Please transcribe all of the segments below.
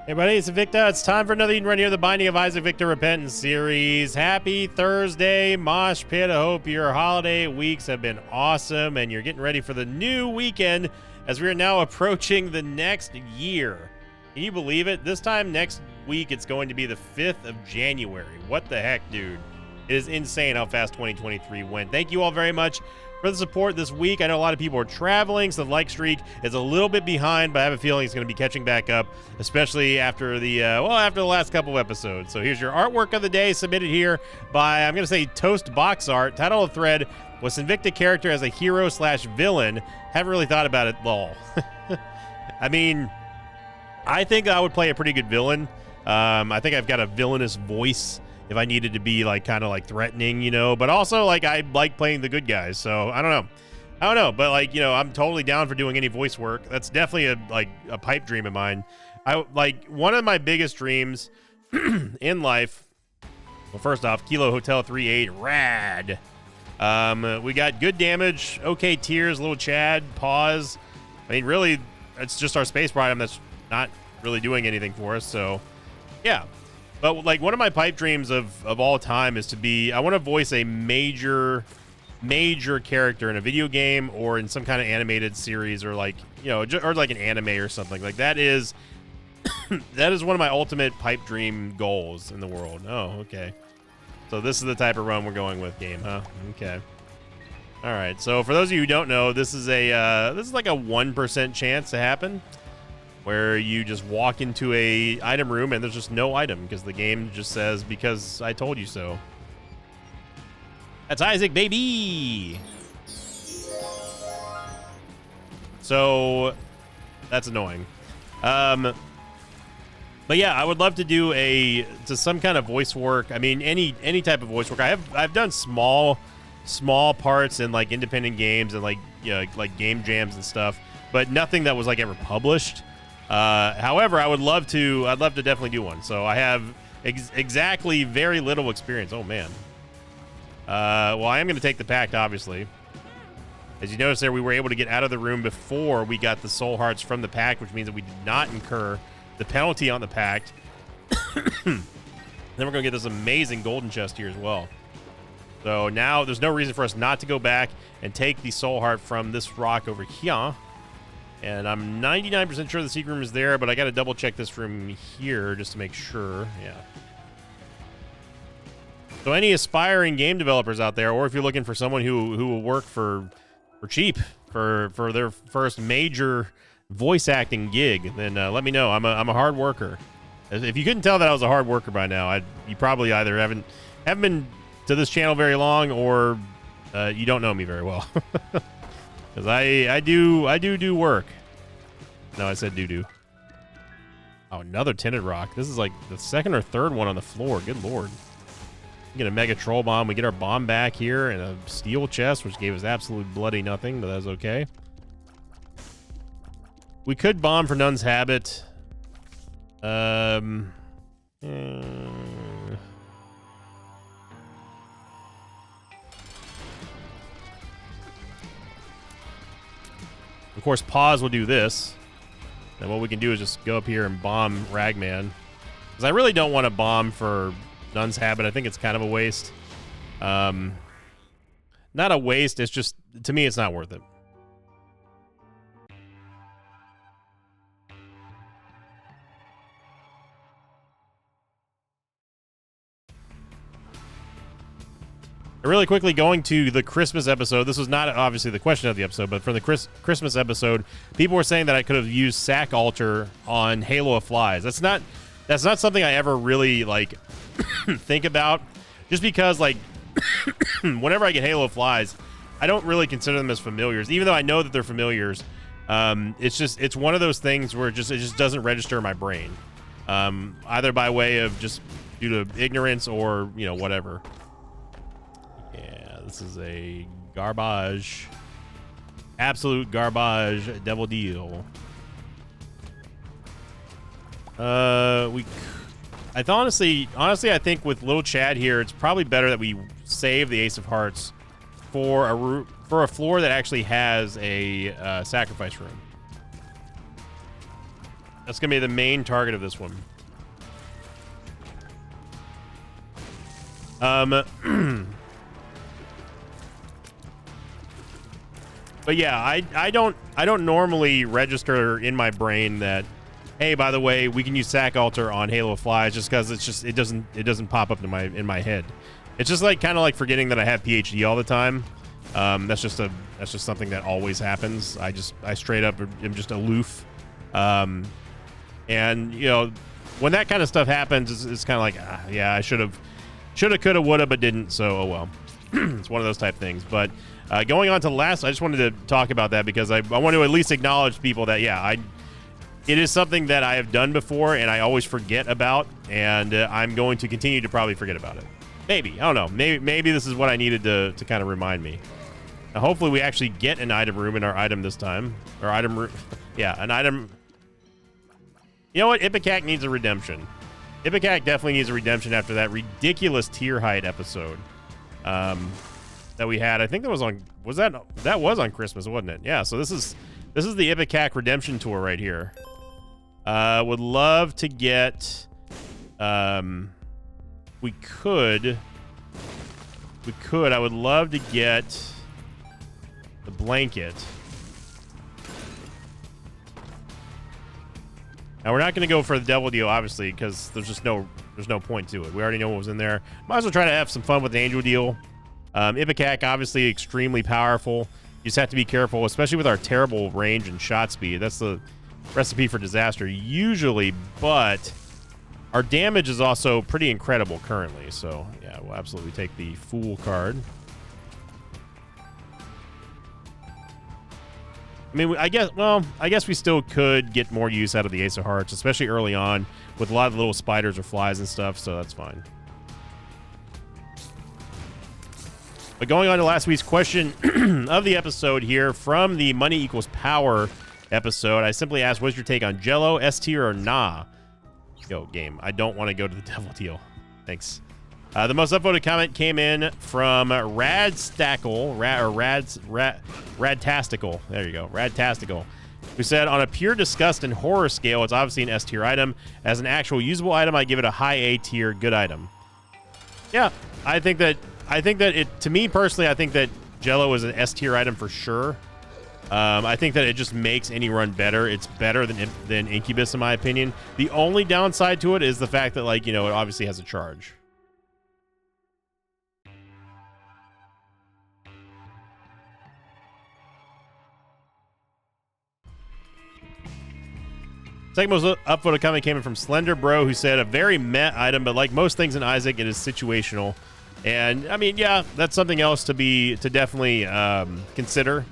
Hey buddy, it's Victor. It's time for another Eden Run here, the Binding of Isaac Victor Repentance series. Happy Thursday, Mosh Pit. I hope your holiday weeks have been awesome and you're getting ready for the new weekend as we are now approaching the next year. Can you believe it? This time next week, it's going to be the 5th of January. What the heck, dude? It is insane how fast 2023 went. Thank you all very much for the support this week. I know a lot of people are traveling, so the like streak is a little bit behind, but I have a feeling it's going to be catching back up, especially after the after the last couple of episodes. So here's your artwork of the day, submitted here by, I'm going to say, Toast Box Art. Title of the thread was Invicta character as a hero/villain. Haven't really thought about it, lol. I mean, I think I would play a pretty good villain. I think I've got a villainous voice if I needed to be like kind of like threatening, you know, but also like I like playing the good guys. So I don't know, but like, you know, I'm totally down for doing any voice work. That's definitely a pipe dream of mine. I like one of my biggest dreams in life. Well, first off, Kilo Hotel 38 rad. We got good damage, okay tiers, little Chad, pause. I mean, really, it's just our space item that's not really doing anything for us. So yeah. But like one of my pipe dreams of all time is to be, I want to voice a major character in a video game or in some kind of animated series or like, you know, or like an anime or something. Like that is that is one of my ultimate pipe dream goals in the world. Oh, okay. So this is the type of run we're going with, game, huh? Okay. All right. So for those of you who don't know, this is like a 1% chance to happen, where you just walk into a item room and there's just no item because the game just says, because I told you so. That's Isaac, baby. So that's annoying. But yeah, I would love to do some kind of voice work. I mean, any type of voice work. I've done small parts in like independent games and like, you know, like game jams and stuff, but nothing that was like ever published. However, I'd love to definitely do one. So I have exactly very little experience. Oh man. Well, I am going to take the pact, obviously. As you notice there, we were able to get out of the room before we got the soul hearts from the pact, which means that we did not incur the penalty on the pact. Then we're going to get this amazing golden chest here as well. So now there's no reason for us not to go back and take the soul heart from this rock over here. And I'm 99% sure the secret room is there, but I got to double check this room here just to make sure. Yeah. So any aspiring game developers out there, or if you're looking for someone who will work for cheap for their first major voice acting gig, then let me know. I'm a hard worker. If you couldn't tell that I was a hard worker by now, you probably either haven't been to this channel very long, or you don't know me very well. Because I do work. No, I said do. Oh, another tinted rock. This is like the second or third one on the floor. Good lord. We get a mega troll bomb. We get our bomb back here and a steel chest, which gave us absolute bloody nothing, but that's okay. We could bomb for Nun's Habit. Of course, pause will do this. And what we can do is just go up here and bomb Ragman. Because I really don't want to bomb for Nun's Habit. I think it's kind of a waste. Not a waste. It's just, to me, it's not worth it. Really quickly, going to the Christmas episode. This was not obviously the question of the episode, but for the Christmas episode, people were saying that I could have used Sack Altar on Halo of Flies. That's not something I ever really like think about, just because like whenever I get Halo of Flies, I don't really consider them as familiars, even though I know that they're familiars. It's one of those things where it just doesn't register in my brain, either by way of just due to ignorance or, you know, whatever. This is a garbage, absolute garbage devil deal. Honestly, I think with little Chad here, it's probably better that we save the Ace of Hearts for a floor that actually has a sacrifice room. That's going to be the main target of this one. But yeah, I don't normally register in my brain that, hey, by the way, we can use Sack Altar on Halo of Flies, just because it doesn't pop up in my head. It's just like kind of like forgetting that I have PhD all the time. That's just something that always happens. I straight up am just aloof. And you know, when that kind of stuff happens, it's kind of like, yeah, I shoulda, coulda, woulda, but didn't. So oh well. It's one of those type things. But going on to last, I just wanted to talk about that because I want to at least acknowledge people that, yeah, it is something that I have done before and I always forget about, and I'm going to continue to probably forget about it. Maybe. I don't know. Maybe this is what I needed to kind of remind me. Now, hopefully we actually get an item room in our item this time. Or item room. Yeah, an item. You know what? Ipecac needs a redemption. Ipecac definitely needs a redemption after that ridiculous tier height episode that we had. I think that was on, that was on Christmas, wasn't it? Yeah, so this is the Ipecac redemption tour right here. Would love to get, we could, I would love to get the blanket. Now we're not going to go for the devil deal, obviously, because there's no point to it. We already know what was in there. Might as well try to have some fun with the angel deal. Ipecac, obviously extremely powerful. You just have to be careful, especially with our terrible range and shot speed. That's the recipe for disaster usually, but our damage is also pretty incredible currently. So yeah, we'll absolutely take the Fool card. I mean, I guess we still could get more use out of the Ace of Hearts, especially early on with a lot of little spiders or flies and stuff, so that's fine. But going on to last week's question of the episode here from the Money Equals Power episode, I simply asked, what's your take on Jello, S tier, or nah? Yo, game, I don't want to go to the devil deal. Thanks. The most upvoted comment came in from Radstackle, Radtastical. There you go, Radtastical, who said, on a pure disgust and horror scale, it's obviously an S tier item. As an actual usable item, I give it a high A tier, good item. Yeah, I think that it, to me personally, I think that Jello is an S tier item for sure. I think that it just makes any run better. It's better than Incubus in my opinion. The only downside to it is the fact that, like, you know, it obviously has a charge. Second most upvoted comment came in from Slender Bro, who said, a very meh item, but like most things in Isaac, it is situational. And I mean, yeah, that's something else to definitely consider.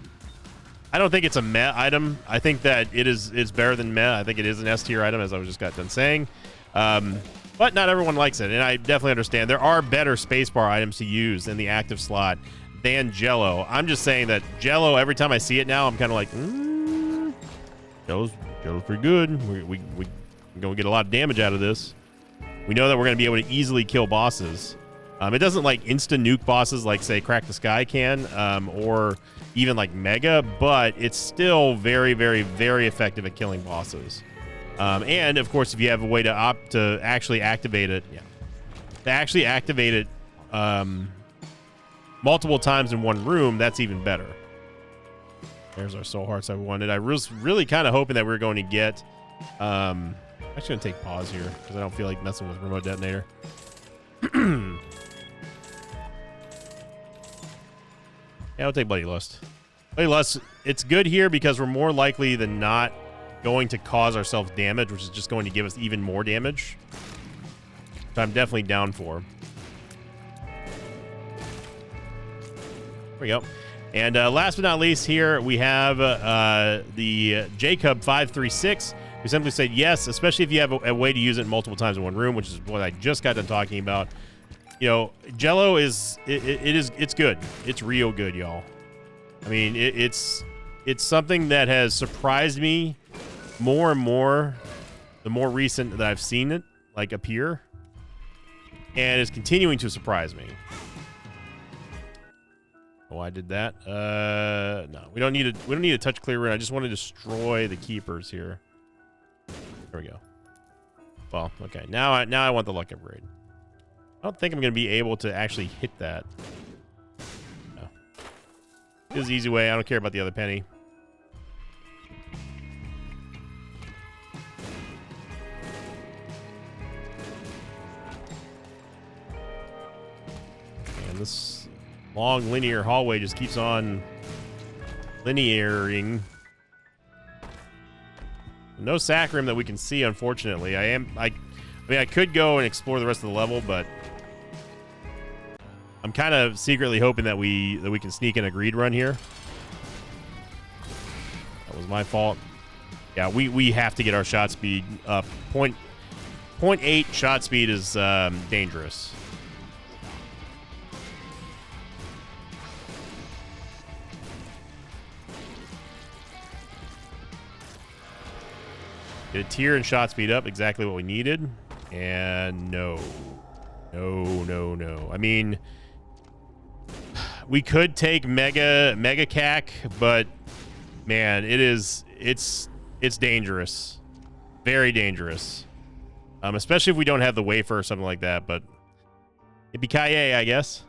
I don't think it's a meh item. I think that it's better than meh. I think it is an S tier item, as I just got done saying. But not everyone likes it, and I definitely understand. There are better spacebar items to use in the active slot than Jello. I'm just saying that Jello, every time I see it now, I'm kind of like, Jello's pretty good. We going to get a lot of damage out of this. We know that we're going to be able to easily kill bosses. It doesn't like insta nuke bosses like, say, Crack the Sky can, or even like Mega, but it's still very, very, very effective at killing bosses. And of course, if you have a way to actually activate it, multiple times in one room, that's even better. There's our soul hearts I wanted. I was really kind of hoping that we were going to get. I'm actually going to take pause here because I don't feel like messing with remote detonator. Yeah, I'll take Bloody Lust. Bloody Lust, it's good here because we're more likely than not going to cause ourselves damage, which is just going to give us even more damage. So I'm definitely down for. There we go. And last but not least here, we have the Jacob536, who simply said, yes, especially if you have a way to use it multiple times in one room, which is what I just got done talking about. You know, Jello it's good. It's real good, y'all. I mean, it's something that has surprised me more and more the more recent that I've seen it like appear, and it's continuing to surprise me. Oh, I did that. No, we don't need a touch clear rune. I just want to destroy the keepers here. There There we go. Well, okay. Now I want the luck upgrade. I don't think I'm going to be able to actually hit that. No. This is the easy way. I don't care about the other penny. And this long linear hallway just keeps on linearing. No Saccharum that we can see, unfortunately. I mean, I could go and explore the rest of the level, but I'm kind of secretly hoping that we can sneak in a greed run here. That was my fault. Yeah, we have to get our shot speed up. 0.8 shot speed is dangerous. Get a tier and shot speed up, exactly what we needed. And no. I mean, we could take Mega Cac, but man, it's dangerous. Very dangerous. Especially if we don't have the wafer or something like that, but it'd be Kaye, I guess.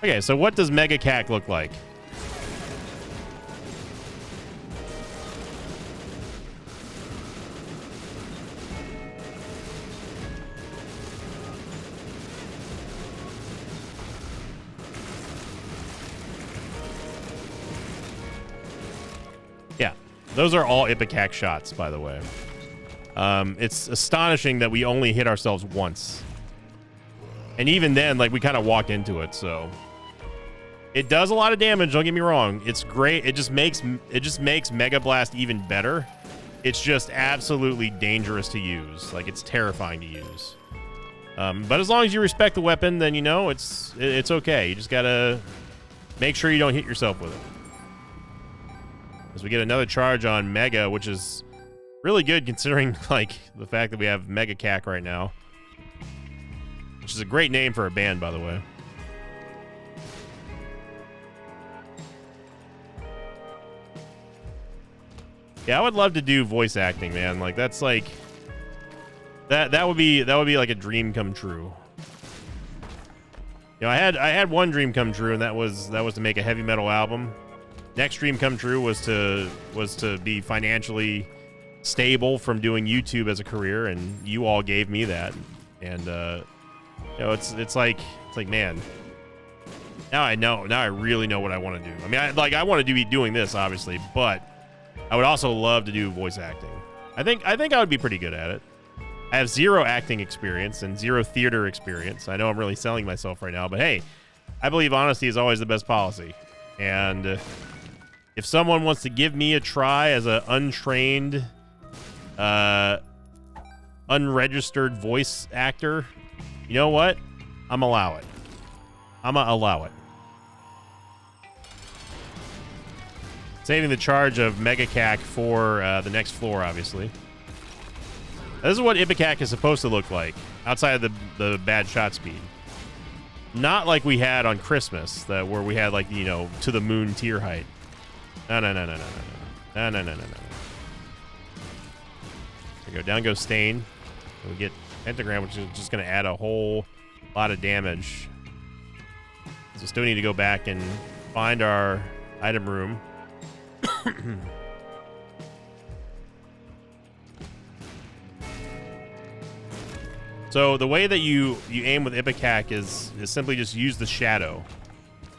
Okay, so what does Mega Cac look like? Yeah, those are all Ipecac shots, by the way. It's astonishing that we only hit ourselves once. And even then, like, we kind of walked into it, so... It does a lot of damage, don't get me wrong. It's great. It just makes Mega Blast even better. It's just absolutely dangerous to use. Like, it's terrifying to use. But as long as you respect the weapon, then, you know, it's okay. You just gotta make sure you don't hit yourself with it. As we get another charge on Mega, which is really good considering, like, the fact that we have Mega Cac right now. Which is a great name for a band, by the way. Yeah, I would love to do voice acting, man. Like, that's like that would be like a dream come true. You know, I had one dream come true, and that was to make a heavy metal album. Next dream come true was to be financially stable from doing YouTube as a career, and you all gave me that. And you know, it's like man, now I really know what I want to do. I mean, I want to be doing this, obviously, but I would also love to do voice acting. I think I would be pretty good at it. I have 0 acting experience and 0 theater experience. I know I'm really selling myself right now, but hey, I believe honesty is always the best policy. And if someone wants to give me a try as an untrained, unregistered voice actor, you know what? I'm allow it. Saving the charge of Mega Cac for the next floor, obviously. This is what Ipecac is supposed to look like, outside of the bad shot speed. Not like we had on Christmas, where we had, like, you know, to the moon tier height. No. There we go. Down goes Stain. We get Pentagram, which is just going to add a whole lot of damage. So still need to go back and find our item room. So the way that you aim with Ipecac is simply just use the shadow.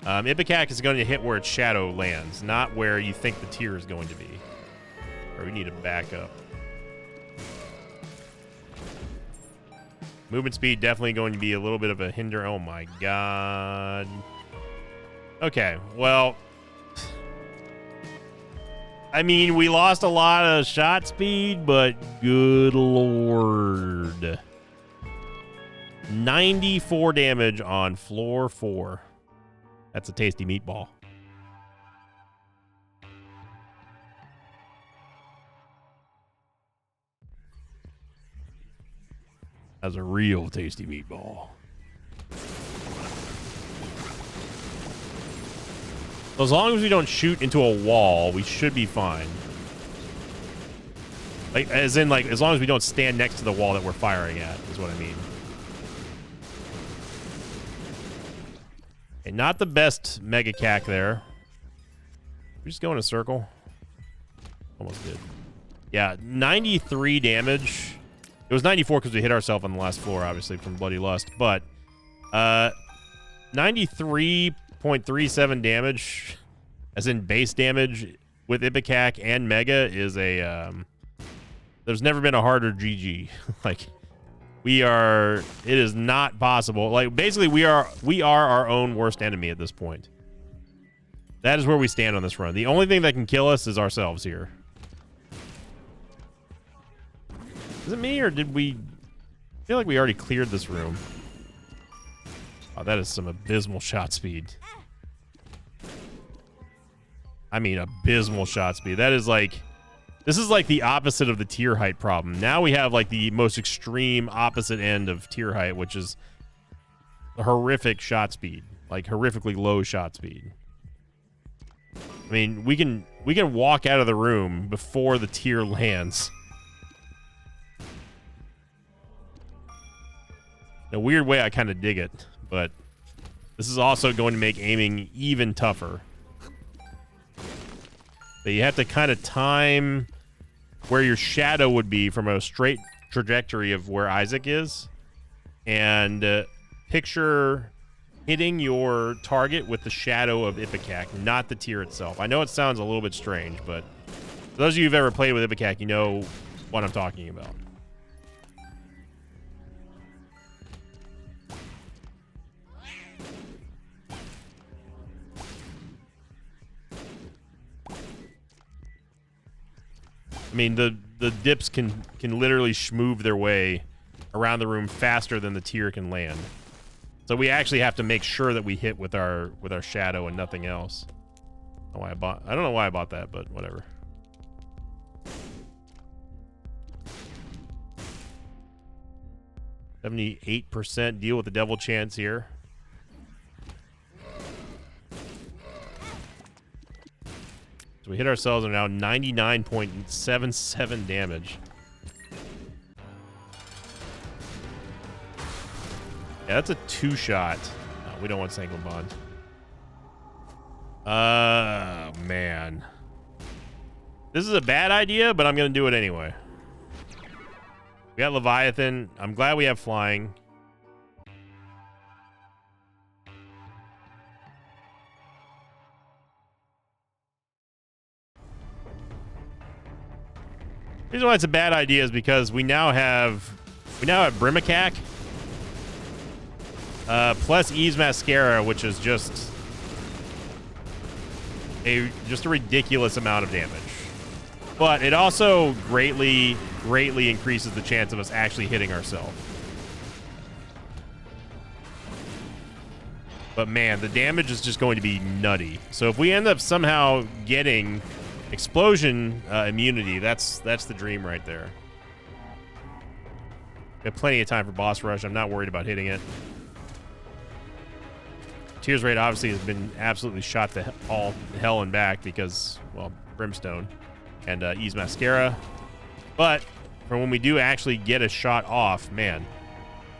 Ipecac is going to hit where its shadow lands, not where you think the tier is going to be. Or we need to back up. Movement speed definitely going to be a little bit of a hinder. Oh my god. Okay, well, I mean, we lost a lot of shot speed, but good lord. 94 damage on floor 4. That's a tasty meatball. That's a real tasty meatball. So as long as we don't shoot into a wall, we should be fine. Like, as in, like, as long as we don't stand next to the wall that we're firing at, is what I mean. Okay, not the best Mega Cack there. We just go in a circle. Almost did. Yeah, 93 damage. It was 94 because we hit ourselves on the last floor, obviously, from Bloody Lust. But 93.37 damage, as in base damage, with Ipecac and Mega is a... there's never been a harder GG. Like, it is not possible. Like, basically, we are our own worst enemy at this point. That is where we stand on this run. The only thing that can kill us is ourselves here. Is it me, or did we... I feel like we already cleared this room. Oh, that is some abysmal shot speed. I mean, abysmal shot speed. That is like... This is like the opposite of the tier height problem. Now we have like the most extreme opposite end of tier height, which is the horrific shot speed. Like, horrifically low shot speed. I mean, we can walk out of the room before the tier lands. In a weird way, I kind of dig it, but this is also going to make aiming even tougher. But you have to kind of time where your shadow would be from a straight trajectory of where Isaac is, and picture hitting your target with the shadow of Ipecac, not the tier itself. I know it sounds a little bit strange, but for those of you who've ever played with Ipecac, you know what I'm talking about. I mean, the dips can literally schmoove their way around the room faster than the tier can land. So we actually have to make sure that we hit with our shadow and nothing else. I don't know why I bought that, but whatever. %78% deal with the devil chance here. So we hit ourselves and now 99.77 damage. Yeah, that's a 2-shot. No, we don't want Sanguine Bond. Man. This is a bad idea, but I'm going to do it anyway. We got Leviathan. I'm glad we have flying. The reason why it's a bad idea is because we now have Brimicac plus Ys Mascara, which is just a ridiculous amount of damage. But it also greatly increases the chance of us actually hitting ourselves. But man, the damage is just going to be nutty. So if we end up somehow getting explosion immunity, that's the dream right there. We have plenty of time for boss rush. I'm not worried about hitting it. Tears rate obviously has been absolutely shot to all hell and back because, well, Brimstone and Ys Mascara. But for when we do actually get a shot off, man,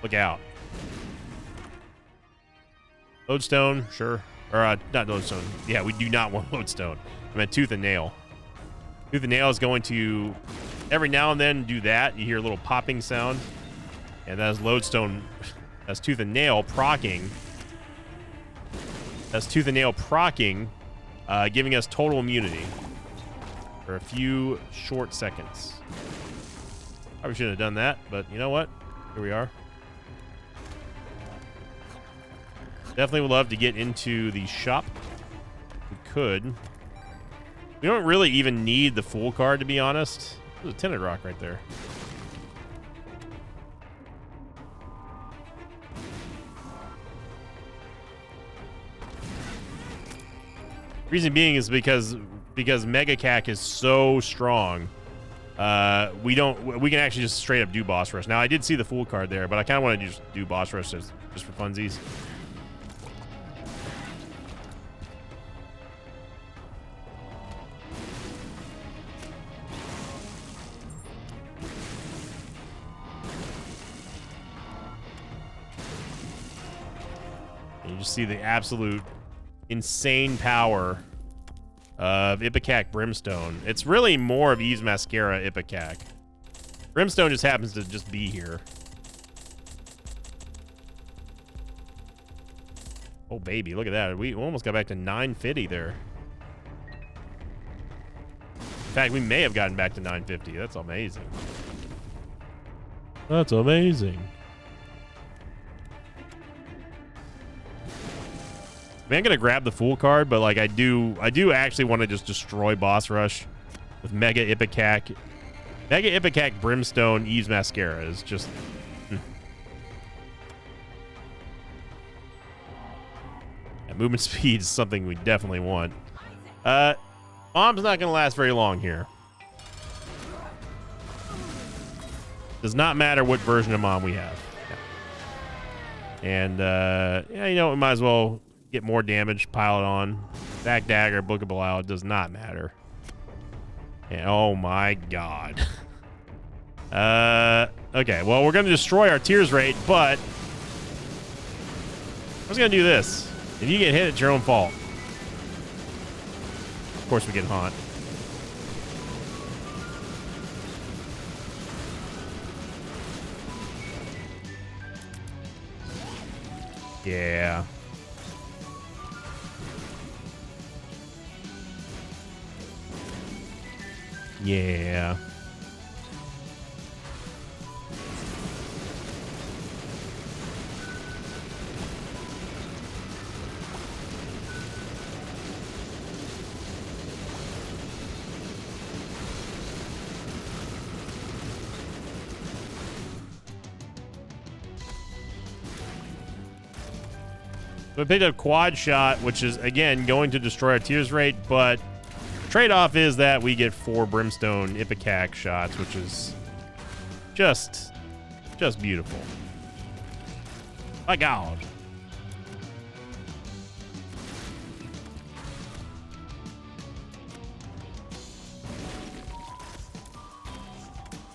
look out. Lodestone, sure. Or not Lodestone. Yeah, we do not want Lodestone. I meant Tooth and Nail. Tooth and Nail is going to every now and then do that. You hear a little popping sound. And that is Lodestone. That's Tooth and Nail procking. That's Tooth and Nail procking, giving us total immunity for a few short seconds. Probably shouldn't have done that, but you know what? Here we are. Definitely would love to get into the shop. We could. We don't really even need the full card, to be honest. There's a tinted rock right there. Reason being is because Mega Cac is so strong. We can actually just straight up do boss rush. Now I did see the full card there, but I kind of want to just do boss rush just for funsies. And you just see the absolute insane power of Ipecac Brimstone. It's really more of Yves Mascara Ipecac. Brimstone just happens to just be here. Oh, baby, look at that. We almost got back to 950 there. In fact, we may have gotten back to 950. That's amazing. That's amazing. I mean, I'm gonna grab the Fool card, but like I do actually want to just destroy Boss Rush with Mega Ipecac. Mega Ipecac Brimstone Yves Mascara is just... Yeah, movement speed is something we definitely want. Mom's not gonna last very long here. Does not matter what version of Mom we have. Yeah. And yeah, you know, we might as well get more damage, pile it on. Back Dagger, Book of Belial, it does not matter. And, oh my god. Okay, well, we're gonna destroy our tears rate, but I was gonna do this. If you get hit, it's your own fault. Of course, we get Haunt. Yeah. Yeah. So we picked up Quad Shot, which is, again, going to destroy our tears rate, but trade-off is that we get 4 Brimstone Ipecac shots, which is just beautiful. My God.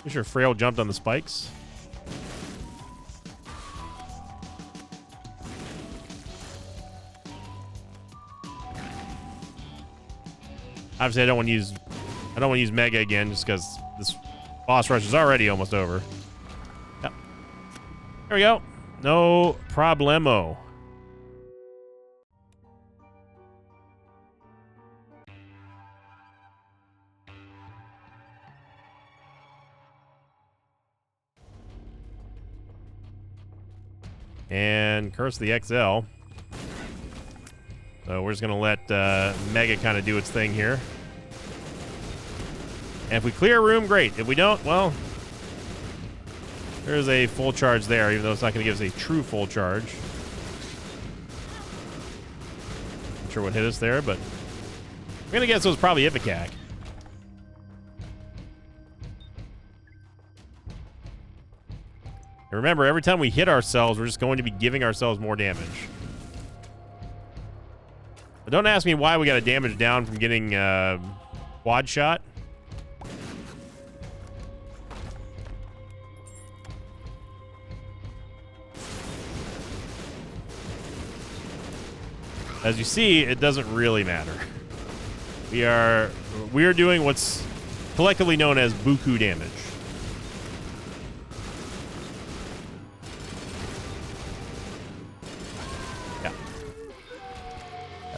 You sure Frail jumped on the spikes? Obviously, I don't want to use Mega again, just because this boss rush is already almost over. Yep. There we go. No problemo. And Curse of the XL. So we're just going to let Mega kind of do its thing here. And if we clear a room, great. If we don't, well, there's a full charge there, even though it's not going to give us a true full charge. Not sure what hit us there, but I'm going to guess it was probably Ipecac. And remember, every time we hit ourselves, we're just going to be giving ourselves more damage. But don't ask me why we got a damage down from getting Quad Shot. As you see, it doesn't really matter. We are doing what's collectively known as buku damage. Yeah.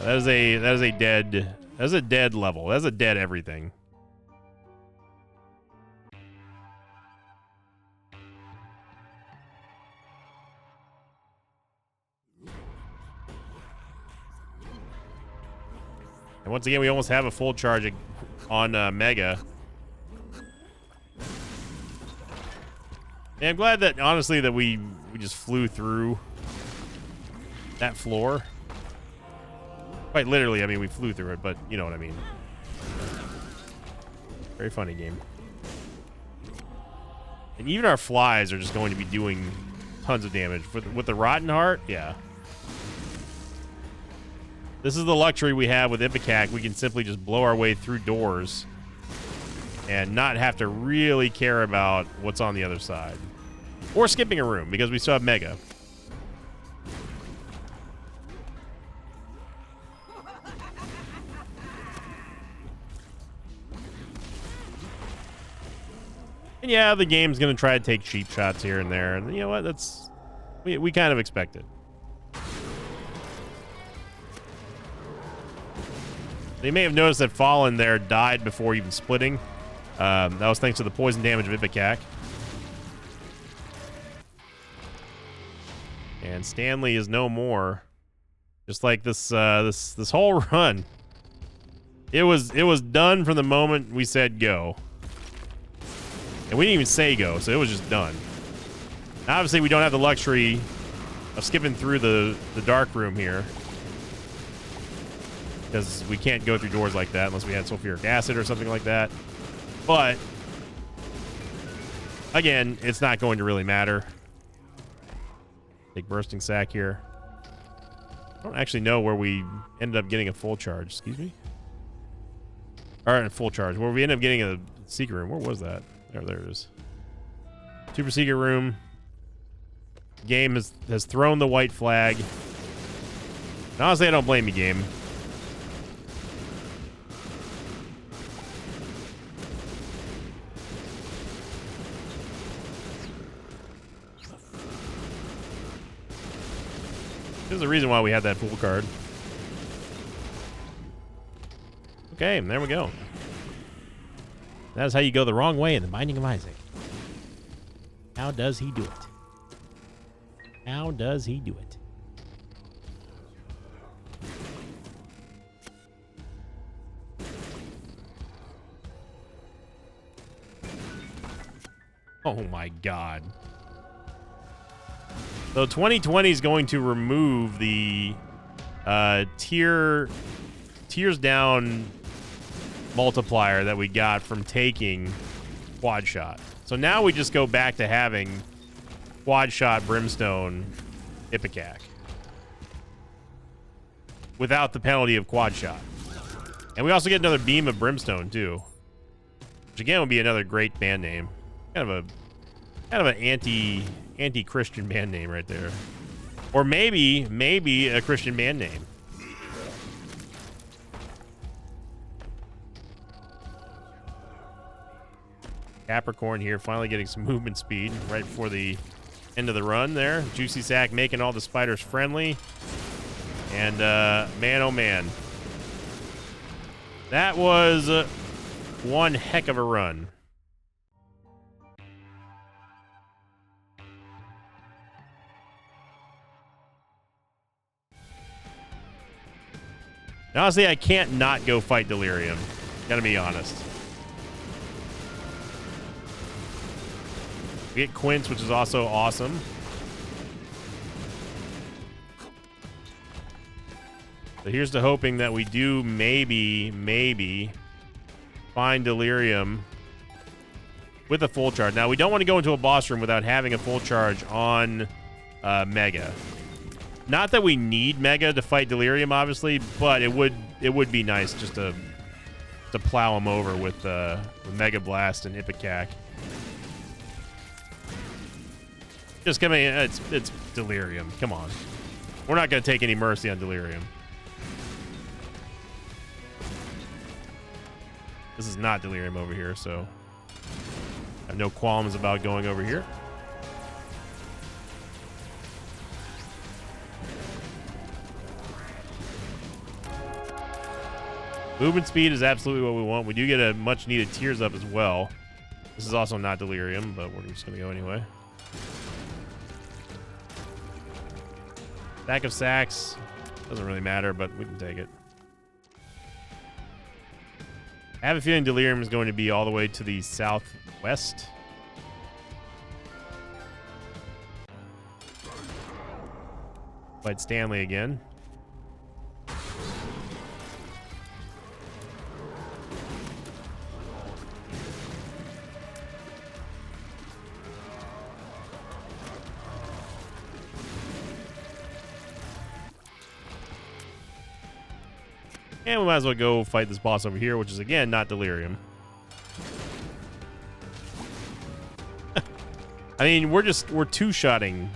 That is a dead level. That's a dead everything. And once again, we almost have a full charge on Mega. And I'm glad that, honestly, that we just flew through that floor. Quite literally, I mean, we flew through it, but you know what I mean. Very funny game. And even our flies are just going to be doing tons of damage. With the Rotten Heart, yeah. This is the luxury we have with Ipecac. We can simply just blow our way through doors and not have to really care about what's on the other side. Or skipping a room, because we still have Mega. And yeah, the game's going to try to take cheap shots here and there. And you know what? That's... We kind of expect it. You may have noticed that Fallen there died before even splitting. That was thanks to the poison damage of Ipecac. And Stanley is no more. Just like this this whole run. It was done from the moment we said go. And we didn't even say go, so it was just done. Now, obviously, we don't have the luxury of skipping through the dark room here. Because we can't go through doors like that unless we had sulfuric acid or something like that. But, again, it's not going to really matter. Big bursting sack here. I don't actually know where we ended up getting a full charge. Excuse me? Or a full charge. Where we ended up getting a secret room. Where was that? There it is. Super secret room. Game has thrown the white flag. And honestly, I don't blame you, game. There's a reason why we had that full card. Okay, there we go. That is how you go the wrong way in the Binding of Isaac. How does he do it? How does he do it? Oh my god. So 2020 is going to remove the tears down multiplier that we got from taking quad shot. So now we just go back to having quad shot brimstone Ipecac without the penalty of quad shot. And we also get another beam of brimstone too, which again would be another great band name. Kind of an anti-Christian band name right there. Or maybe a Christian band name. Capricorn here finally getting some movement speed right before the end of the run there. Juicy Sack making all the spiders friendly. And man, oh man. That was one heck of a run. Honestly, I can't not go fight Delirium. Gotta be honest. We get Quince, which is also awesome. So here's to hoping that we do maybe find Delirium with a full charge. Now, we don't want to go into a boss room without having a full charge on Mega. Not that we need Mega to fight Delirium, obviously, but it would be nice just to plow him over with Mega Blast and Ipecac. Just come in. It's Delirium. Come on. We're not going to take any mercy on Delirium. This is not Delirium over here, so I have no qualms about going over here. Movement speed is absolutely what we want. We do get a much needed tears up as well. This is also not Delirium, but we're just going to go anyway. Stack of sacks. Doesn't really matter, but we can take it. I have a feeling Delirium is going to be all the way to the southwest. Fight Stanley again. And we might as well go fight this boss over here, which is, again, not Delirium. I mean, we're two-shotting.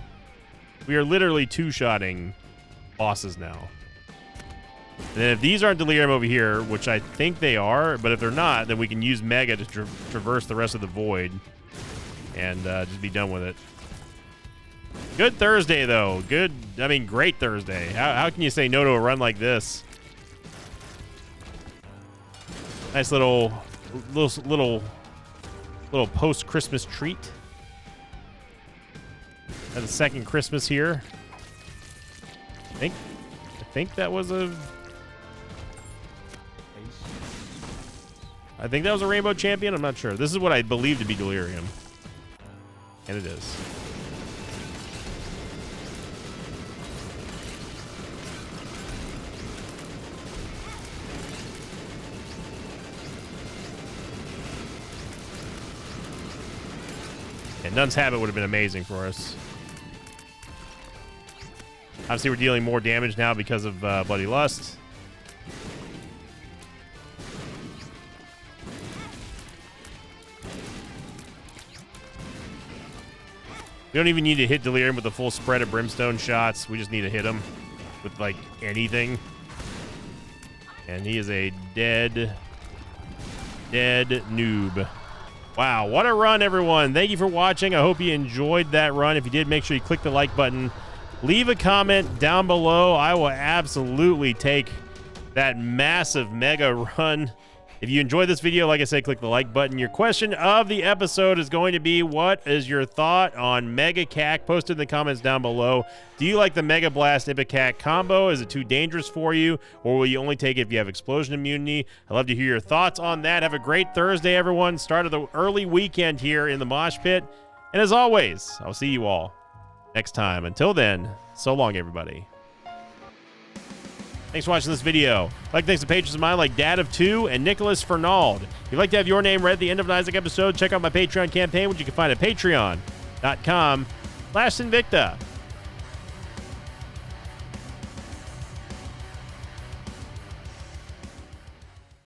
We are literally two-shotting bosses now. And then if these aren't Delirium over here, which I think they are, but if they're not, then we can use Mega to traverse the rest of the void and just be done with it. Good Thursday, though. Great Thursday. How can you say no to a run like this? Nice little post-Christmas treat. And the second Christmas here. I think that was a Rainbow Champion. I'm not sure. This is what I believe to be Delirium. And it is. And Nun's Habit would have been amazing for us. Obviously, we're dealing more damage now because of Bloody Lust. We don't even need to hit Delirium with the full spread of Brimstone shots. We just need to hit him with, like, anything. And he is a dead noob. Wow, what a run, everyone. Thank you for watching. I hope you enjoyed that run. If you did, make sure you click the like button. Leave a comment down below. I will absolutely take that massive mega run. If you enjoyed this video, like I said, click the like button. Your question of the episode is going to be, what is your thought on Mega Cack? Post it in the comments down below. Do you like the Mega Blast Ipecac combo? Is it too dangerous for you? Or will you only take it if you have explosion immunity? I'd love to hear your thoughts on that. Have a great Thursday, everyone. Start of the early weekend here in the Mosh Pit. And as always, I'll see you all next time. Until then, so long, everybody. Thanks for watching this video. Thanks to patrons of mine like Dad of Two and Nicholas Fernald. If you'd like to have your name read at the end of an Isaac episode, check out my Patreon campaign, which you can find at patreon.com/Sinvicta.